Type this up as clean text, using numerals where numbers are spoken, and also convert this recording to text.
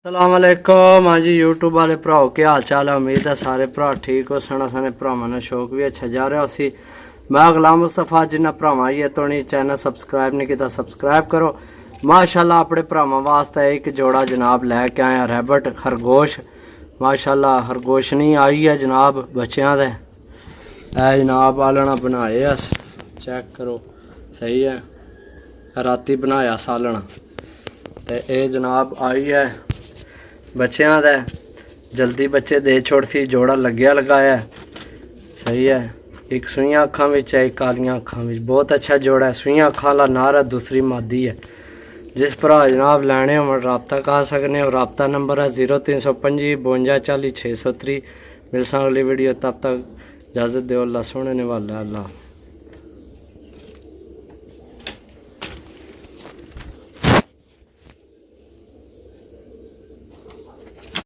सलामकुम। हाँ जी यूट्यूब वाले भराओ क्या हाल चाल है। उम्मीद है सारे भरा ठीक हो। सना साने भरावां ने शौक भी अच्छा जा रहा उसी। मैं गुलाम मुस्तफा जिन्हें भरावां ये तो नहीं चैनल सबसक्राइब नहीं किया सबसक्राइब करो। माशाल्लाह अपने भरावां वास्ते एक जोड़ा जनाब लैके आए रैबट खरगोश। माशाल्लाह खरगोश नहीं आई है जनाब बच्चों दे जनाब आलना बनाए अस चेक करो सही है राती बनाया सालना तो ये जनाब आई है बच्चों दे जल्दी बच्चे दे छोड़ती जोड़ा लग्या लगाया सही है। एक सूइयां अखां विच है एक कालियां अखां विच बहुत अच्छा जोड़ा है। सूइयां अखां वाला नार है दूसरी मादी है। जिस भरा जनाब लैने हो रबता कर सकने हो। रबता नंबर है 0325 52 40 630। मिल अगली वीडियो तब तक इजाज़त दो। अल्लाह सोने ने वाला अल्लाह।